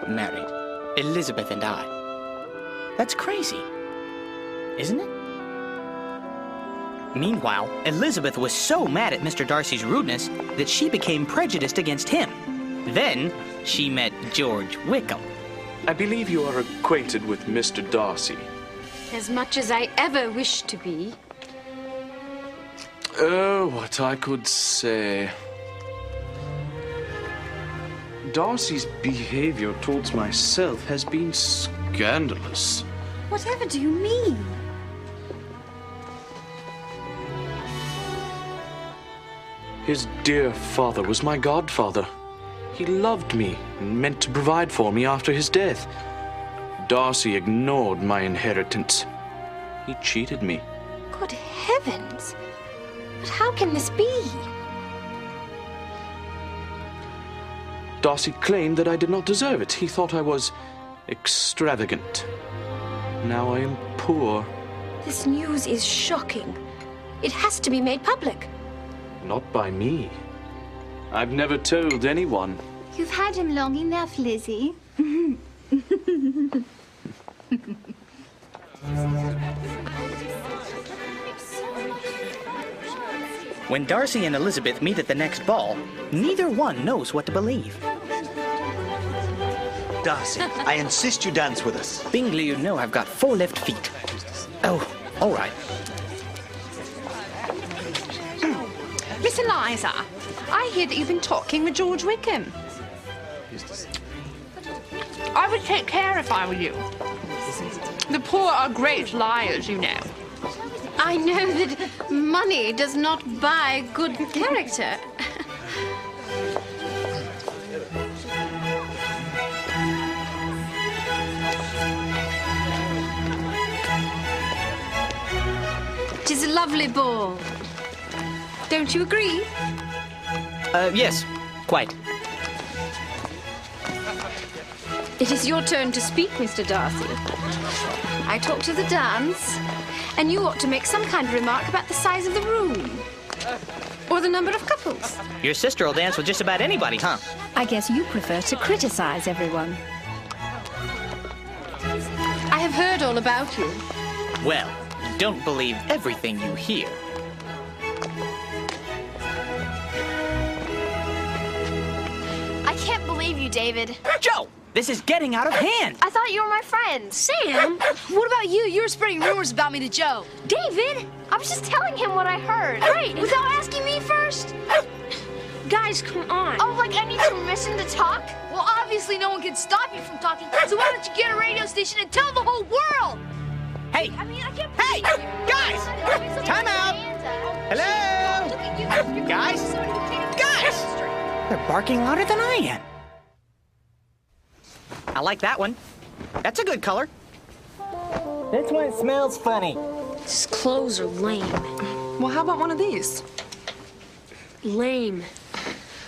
Married. Elizabeth and I. That's crazy, isn't it? Meanwhile, Elizabeth was so mad at Mr. Darcy's rudeness that she became prejudiced against him. Then, she met George Wickham. I believe you are acquainted with Mr. Darcy. As much as I ever wished to be. What I could say... Darcy's behavior towards myself has been scandalous. Whatever do you mean? His dear father was my godfather. He loved me and meant to provide for me after his death. Darcy ignored my inheritance. He cheated me. Good heavens! But how can this be? Darcy claimed that I did not deserve it. He thought I was extravagant. Now I am poor. This news is shocking. It has to be made public. Not by me. I've never told anyone. You've had him long enough, Lizzie. When Darcy and Elizabeth meet at the next ball, neither one knows what to believe. Darcy, I insist you dance with us. Bingley, you know I've got 4 left feet. Oh, all right. Miss Eliza, I hear that you've been talking with George Wickham. I would take care if I were you. The poor are great liars, you know. I know that money does not buy good character. It is a lovely ball. Don't you agree? Yes, quite. It is your turn to speak, Mr. Darcy. I talked to the dance, and you ought to make some kind of remark about the size of the room. Or the number of couples. Your sister will dance with just about anybody, huh? I guess you prefer to criticize everyone. I have heard all about you. Well, don't believe everything you hear. I can't believe you, David. Joe, this is getting out of hand. I thought you were my friend. Sam, what about you? You were spreading rumors about me to Joe. David, I was just telling him what I heard. Great, without asking me first? Guys, come on. Oh, like I need permission to talk? Well, obviously no one can stop you from talking, so why don't you get a radio station and tell the whole world? Hey, I mean, I can't hey, guys, time out. Hello? Guys? Guys! They're barking louder than I am. I like that one. That's a good color. This one smells funny. His clothes are lame. Well, how about one of these? Lame.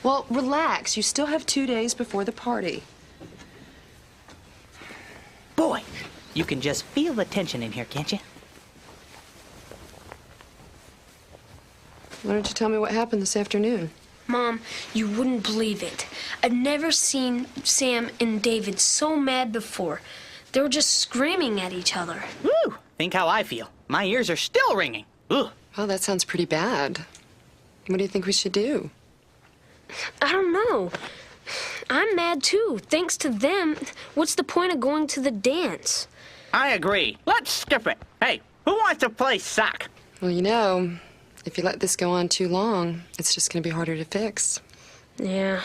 Well, relax. You still have 2 days before the party. Boy, you can just feel the tension in here, can't you? Why don't you tell me what happened this afternoon? Mom, you wouldn't believe it. I've never seen Sam and David so mad before. They were just screaming at each other. Woo! Think how I feel. My ears are still ringing. Ugh. Oh, that sounds pretty bad. What do you think we should do? I don't know. I'm mad too. Thanks to them, what's the point of going to the dance? I agree. Let's skip it. Hey, who wants to play sock? Well, you know, if you let this go on too long, it's just going to be harder to fix. Yeah,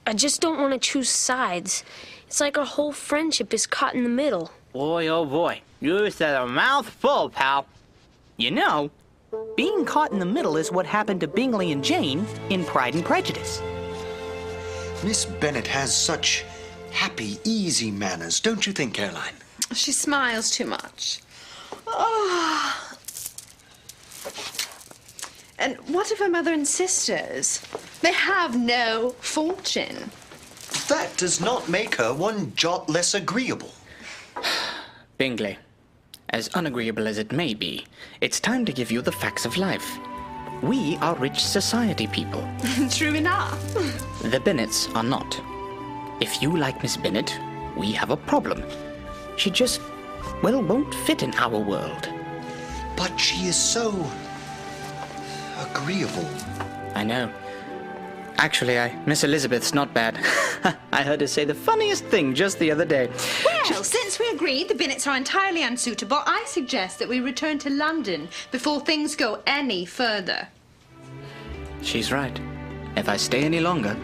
I just don't want to choose sides. It's like our whole friendship is caught in the middle. Boy, oh boy. You said a mouthful, pal. You know, being caught in the middle is what happened to Bingley and Jane in Pride and Prejudice. Miss Bennet has such happy, easy manners, don't you think, Caroline? She smiles too much. Oh. And what of her mother and sisters? They have no fortune. That does not make her one jot less agreeable. Bingley, as unagreeable as it may be, it's time to give you the facts of life. We are rich society people. True enough. The Bennets are not. If you like Miss Bennet, we have a problem. She just, well, won't fit in our world. But she is so agreeable. I know. Actually, Miss Elizabeth's not bad. I heard her say the funniest thing just the other day. Well, since we agreed the Bennets are entirely unsuitable, I suggest that we return to London before things go any further. She's right. If I stay any longer,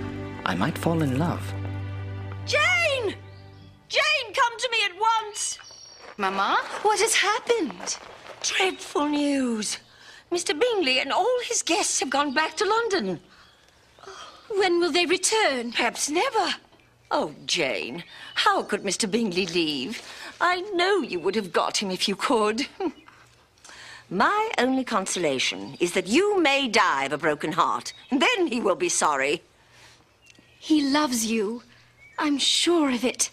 I might fall in love. Jane! Jane, come to me at once! Mama, what has happened? Dreadful news. Mr. Bingley and all his guests have gone back to London. When will they return? Perhaps never. Oh, Jane, how could Mr. Bingley leave? I know you would have got him if you could. My only consolation is that you may die of a broken heart, and then he will be sorry. He loves you. I'm sure of it.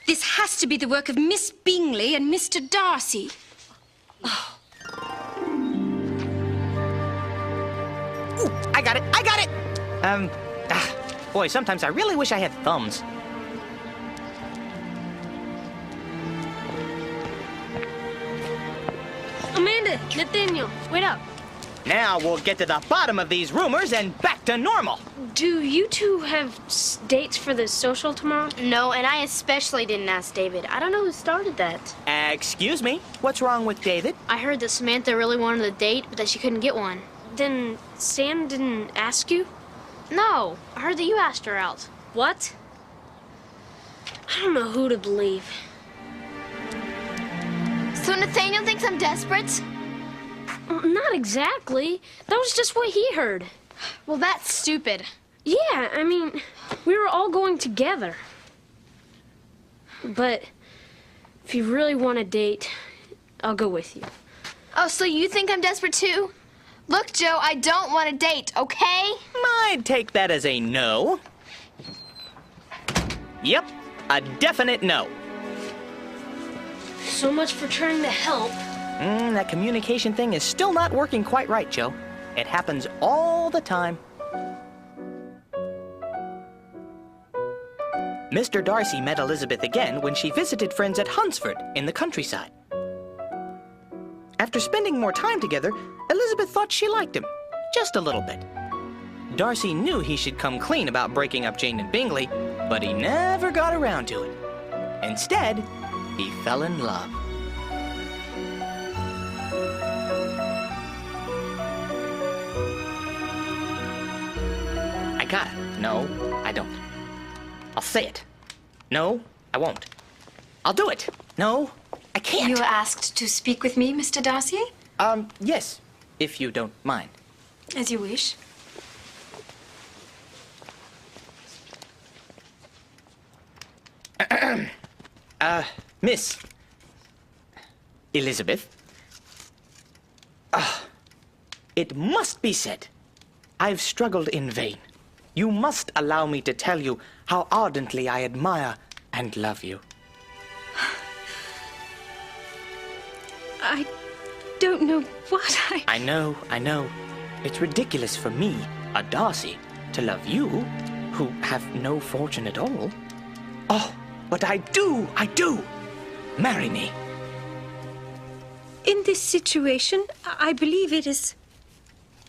This has to be the work of Miss Bingley and Mr. Darcy. Oh. Ooh, I got it! I got it! Boy, sometimes I really wish I had thumbs. Amanda, Nathaniel, wait up. Now we'll get to the bottom of these rumors and back to normal. Do you two have dates for the social tomorrow? No, and I especially didn't ask David. I don't know who started that. Excuse me? What's wrong with David? I heard that Samantha really wanted a date, but that she couldn't get one. Then Sam didn't ask you? No, I heard that you asked her out. What? I don't know who to believe. So Nathaniel thinks I'm desperate? Not exactly. That was just what he heard. Well, that's stupid. Yeah, I mean, we were all going together. But if you really want a date, I'll go with you. Oh, so you think I'm desperate too? Look, Joe, I don't want a date, okay? I'd take that as a no. Yep, a definite no. So much for trying to help. That communication thing is still not working quite right, Joe. It happens all the time. Mr. Darcy met Elizabeth again when she visited friends at Hunsford in the countryside. After spending more time together, Elizabeth thought she liked him, just a little bit. Darcy knew he should come clean about breaking up Jane and Bingley, but he never got around to it. Instead, he fell in love. I got it. No, I don't. I'll say it. No, I won't. I'll do it. No, I can't. You were asked to speak with me, Mr. Darcy? Yes, if you don't mind. As you wish. Miss Elizabeth. It must be said, I've struggled in vain. You must allow me to tell you how ardently I admire and love you. I don't know what I know. It's ridiculous for me, a Darcy, to love you, who have no fortune at all. Oh, but I do! Marry me. In this situation, I believe it is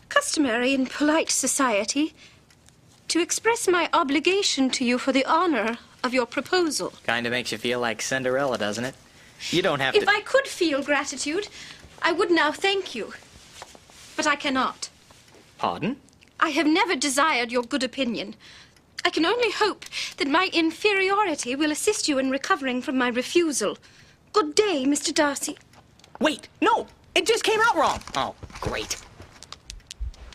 customary in polite society to express my obligation to you for the honor of your proposal. Kinda makes you feel like Cinderella, doesn't it? You don't have to... If I could feel gratitude, I would now thank you. But I cannot. Pardon? I have never desired your good opinion. I can only hope that my inferiority will assist you in recovering from my refusal. Good day, Mr. Darcy. Wait, no! It just came out wrong! Oh, great.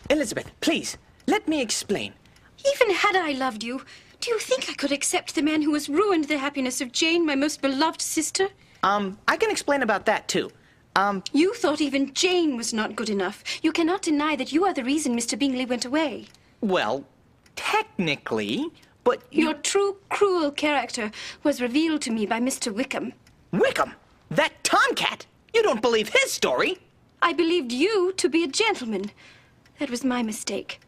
Elizabeth, please, let me explain. Even had I loved you, do you think I could accept the man who has ruined the happiness of Jane, my most beloved sister? I can explain about that, too. You thought even Jane was not good enough. You cannot deny that you are the reason Mr. Bingley went away. Well, technically, but... Your true cruel character was revealed to me by Mr. Wickham. Wickham? That tomcat? You don't believe his story? I believed you to be a gentleman. That was my mistake.